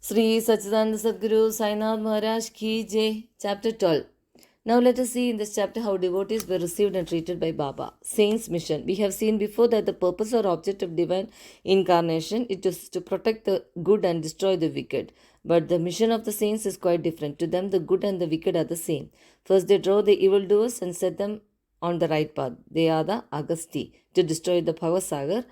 Sri Satchidananda Sadguru Sainath Maharaj Ki Jai, Chapter 12. Now let us see in this chapter how devotees were received and treated by Baba. Saints' mission. We have seen before that the purpose or object of divine incarnation it is to protect the good and destroy the wicked. But the mission of the saints is quite different. To them, the good and the wicked are the same. First, they draw the evildoers and set them on the right path. They are the Agasti to destroy the Bhavasagar,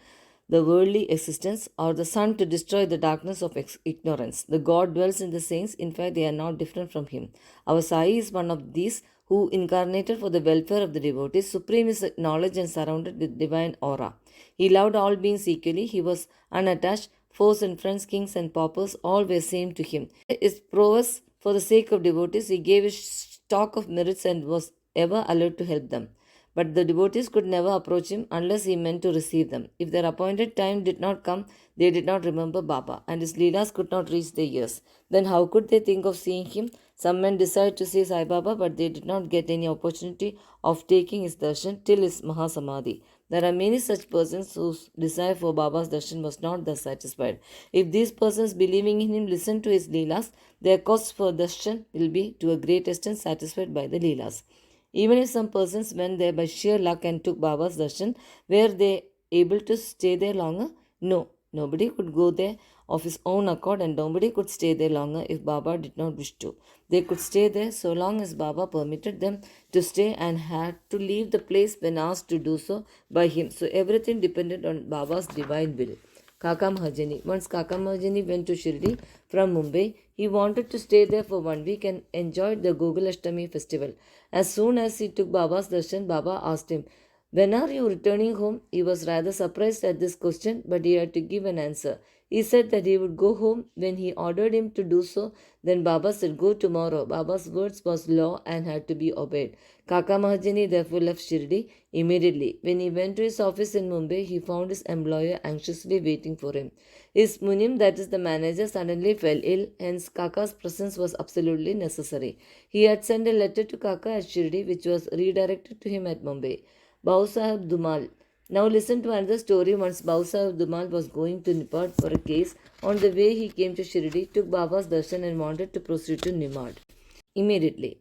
the worldly existence, or the sun to destroy the darkness of ignorance. The God dwells in the saints, in fact, they are not different from Him. Our Sai is one of these who incarnated for the welfare of the devotees. Supreme is knowledge and surrounded with divine aura. He loved all beings equally, he was unattached. Foes and friends, kings and paupers, all were same to him. His prowess for the sake of devotees, he gave his stock of merits and was ever allowed to help them. But the devotees could never approach him unless he meant to receive them. If their appointed time did not come, they did not remember Baba, and his Leelas could not reach their ears. Then how could they think of seeing him? Some men desired to see Sai Baba, but they did not get any opportunity of taking his darshan till his Mahasamadhi. There are many such persons whose desire for Baba's darshan was not thus satisfied. If these persons believing in him listen to his Leelas, their cost for darshan will be to a great extent satisfied by the Leelas. Even if some persons went there by sheer luck and took Baba's darshan, were they able to stay there longer? No, nobody could go there of his own accord and nobody could stay there longer if Baba did not wish to. They could stay there so long as Baba permitted them to stay and had to leave the place when asked to do so by him. So everything depended on Baba's divine will. Kaka Mahajani. Once Kaka Mahajani went to Shirdi from Mumbai, he wanted to stay there for 1 week and enjoyed the Gogul Ashtami festival. As soon as he took Baba's darshan, Baba asked him, "When are you returning home?" He was rather surprised at this question, but he had to give an answer. He said that he would go home when he ordered him to do so. Then Baba said, "Go tomorrow." Baba's words was law and had to be obeyed. Kaka Mahajani therefore left Shirdi immediately. When he went to his office in Mumbai, he found his employer anxiously waiting for him. His Munim, that is the manager, suddenly fell ill, hence Kaka's presence was absolutely necessary. He had sent a letter to Kaka at Shirdi, which was redirected to him at Mumbai. Bau Sahib Dumal. Now listen to another story. Once Bau Sahib Dumal was going to Nimad for a case. On the way he came to Shirdi, took Baba's darshan and wanted to proceed to Nimad immediately.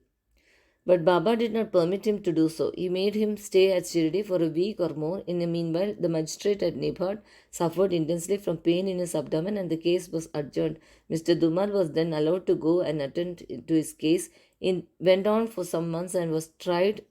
But Baba did not permit him to do so. He made him stay at Shirdi for a week or more. In the meanwhile, the magistrate at Nibad suffered intensely from pain in his abdomen and the case was adjourned. Mr. Dumal was then allowed to go and attend to his case. It went on for some months and was tried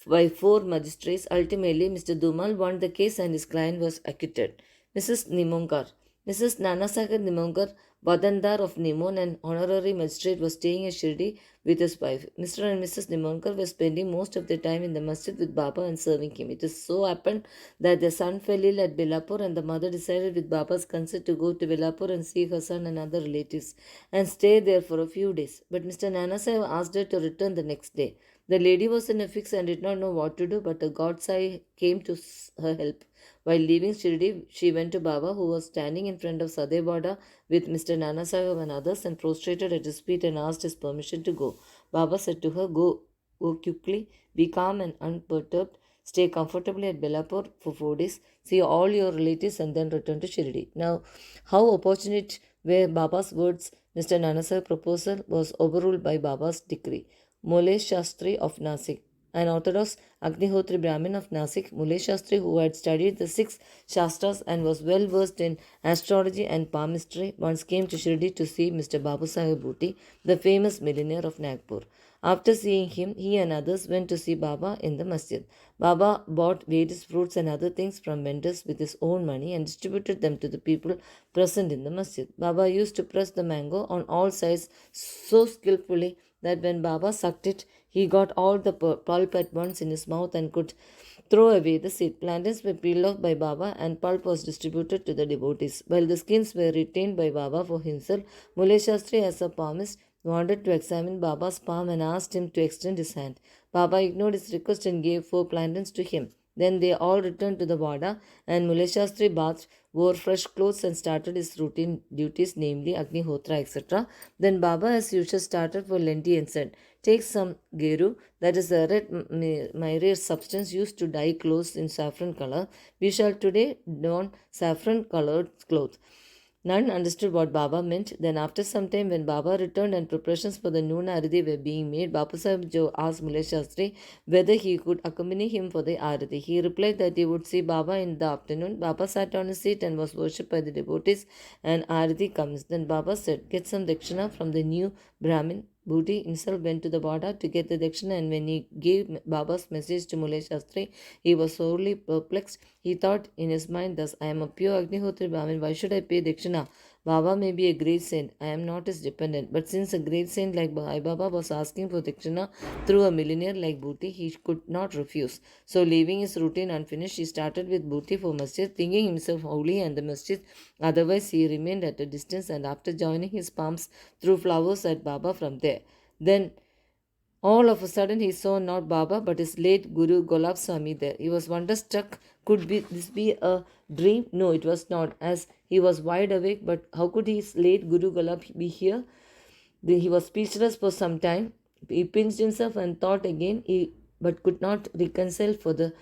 by 4 magistrates. Ultimately, Mr. Dumal won the case and his client was acquitted. Mrs. Nimongar. Mrs. Nanasagar Nimongar, Badandar of Nimon, an honorary magistrate, was staying at Shirdi with his wife. Mr. and Mrs. Nimongar were spending most of their time in the masjid with Baba and serving him. It is so happened that their son fell ill at Belapur and the mother decided with Baba's consent to go to Belapur and see her son and other relatives and stay there for a few days. But Mr. Nanasaheb asked her to return the next day. The lady was in a fix and did not know what to do, but a God's eye came to her help. While leaving Shirdi, she went to Baba, who was standing in front of Sadevada with Mr. Nanasaheb and others, and prostrated at his feet and asked his permission to go. Baba said to her, Go quickly, be calm and unperturbed, stay comfortably at Belapur for 4 days, see all your relatives, and then return to Shirdi." Now, how opportune were Baba's words! Mr. Nanasaheb's proposal was overruled by Baba's decree. Mole Shastri of Nasik. An orthodox Agnihotri Brahmin of Nasik, Mule Shastri, who had studied the 6 Shastras and was well versed in astrology and palmistry, once came to Shirdi to see Mr. Babu Sahib Bhuti, the famous millionaire of Nagpur. After seeing him, he and others went to see Baba in the masjid. Baba bought various fruits and other things from vendors with his own money and distributed them to the people present in the masjid. Baba used to press the mango on all sides so skillfully that when Baba sucked it, he got all the pulp at once in his mouth and could throw away the seed. Plantains were peeled off by Baba and pulp was distributed to the devotees. While the skins were retained by Baba for himself, Mule Shastri, as a palmist, wanted to examine Baba's palm and asked him to extend his hand. Baba ignored his request and gave 4 plantains to him. Then they all returned to the Vada and Mule Shastri bathed, wore fresh clothes and started his routine duties, namely Agnihotra, etc. Then Baba, as usual, started for Lenti and said, "Take some geru, that is a red myriad substance used to dye clothes in saffron color. We shall today don saffron colored cloth. None understood what Baba meant. Then, after some time, when Baba returned and preparations for the noon arati were being made, Bapu Sahib Jo asked Mulay Shastri whether he could accompany him for the arati. He replied that he would see Baba in the afternoon. Baba sat on a seat and was worshipped by the devotees, and arati comes. Then Baba said, "Get some dakshina from the new Brahmin." Bhuti himself went to the border to get the dakshina, and when he gave Baba's message to Mulay Shastri, he was sorely perplexed. He thought in his mind thus, "I am a pure Agnihotri Brahmin, why should I pay dakshina? Baba may be a great saint, I am not his dependent." But since a great saint like Bhai Baba was asking for dakshina through a millionaire like Bhuti, he could not refuse. So, leaving his routine unfinished, he started with Bhuti for masjid, thinking himself holy and the masjid. Otherwise, he remained at a distance, and after joining his palms, threw flowers at Baba from there. Then all of a sudden, he saw not Baba but his late Guru Golab Swami there. He was wonderstruck. Could this be a dream? No, it was not, as he was wide awake. But how could his late Guru Golab be here? He was speechless for some time. He pinched himself and thought again, but could not reconcile for the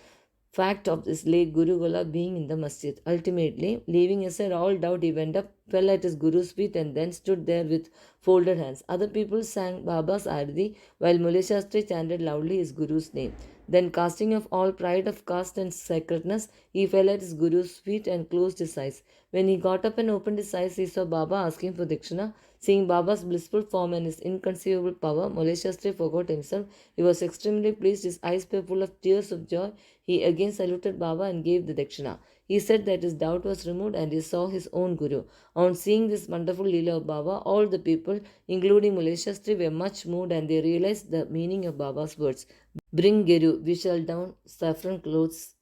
fact of this late Guru Gola being in the masjid. Ultimately, leaving aside all doubt, he went up, fell at his Guru's feet, and then stood there with folded hands. Other people sang Baba's Ardi, while Mulay Shastri chanted loudly his Guru's name. Then, casting off all pride of caste and sacredness, he fell at his Guru's feet and closed his eyes. When he got up and opened his eyes, he saw Baba asking for Dakshina. Seeing Baba's blissful form and his inconceivable power, Mulay Shastri forgot himself. He was extremely pleased, his eyes were full of tears of joy. He again saluted Baba and gave the Dakshina. He said that his doubt was removed and he saw his own Guru. On seeing this wonderful Leela of Baba, all the people, including Mulay Shastri, were much moved, and they realized the meaning of Baba's words. "Bring Geru, we shall don saffron clothes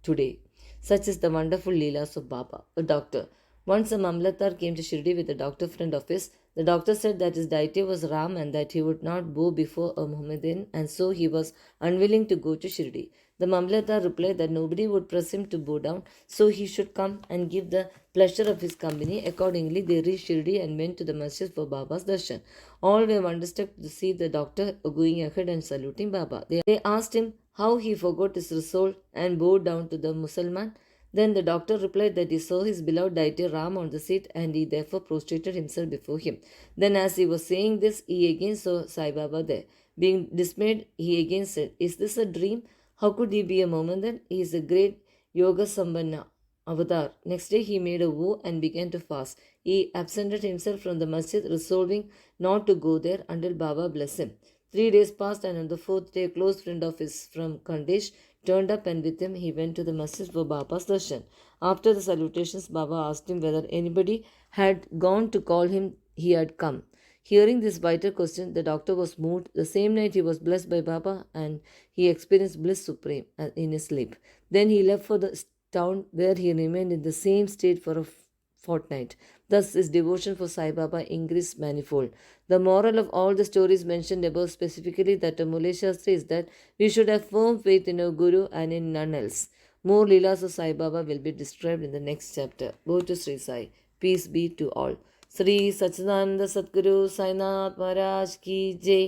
today." Such is the wonderful Leelas of Baba. A doctor. Once a Mamlatar came to Shirdi with a doctor friend of his. The doctor said that his deity was Ram and that he would not bow before a Mohammedan, and so he was unwilling to go to Shirdi. The Mamlatar replied that nobody would press him to bow down, so he should come and give the pleasure of his company. Accordingly, they reached Shirdi and went to the masjid for Baba's darshan. All were wonderstruck to see the doctor going ahead and saluting Baba. They asked him how he forgot his resolve and bowed down to the Musalman. Then the doctor replied that he saw his beloved deity Ram on the seat, and he therefore prostrated himself before him. Then, as he was saying this, he again saw Sai Baba there. Being dismayed, he again said, "Is this a dream? How could he be a Mohammedan? He is a great Yoga Sambanna avatar." Next day, he made a vow and began to fast. He absented himself from the masjid, resolving not to go there until Baba blessed him. 3 days passed, and on the fourth day, a close friend of his from Kandesh turned up, and with him he went to the masjid for Baba's darshan. After the salutations, Baba asked him whether anybody had gone to call him. He had come. Hearing this vital question, the doctor was moved. The same night he was blessed by Baba, and he experienced bliss supreme in his sleep. Then he left for the town, where he remained in the same state for a fortnight. Thus his devotion for Sai Baba increased manifold. The moral of all the stories mentioned above, specifically that of Mulay Shastri, is that we should have firm faith in our Guru and in none else. More Leelas of Sai Baba will be described in the next chapter. Go to Sri Sai. Peace be to all. Sri Satchidananda Sadguru Sainath Maharaj Ki Jai.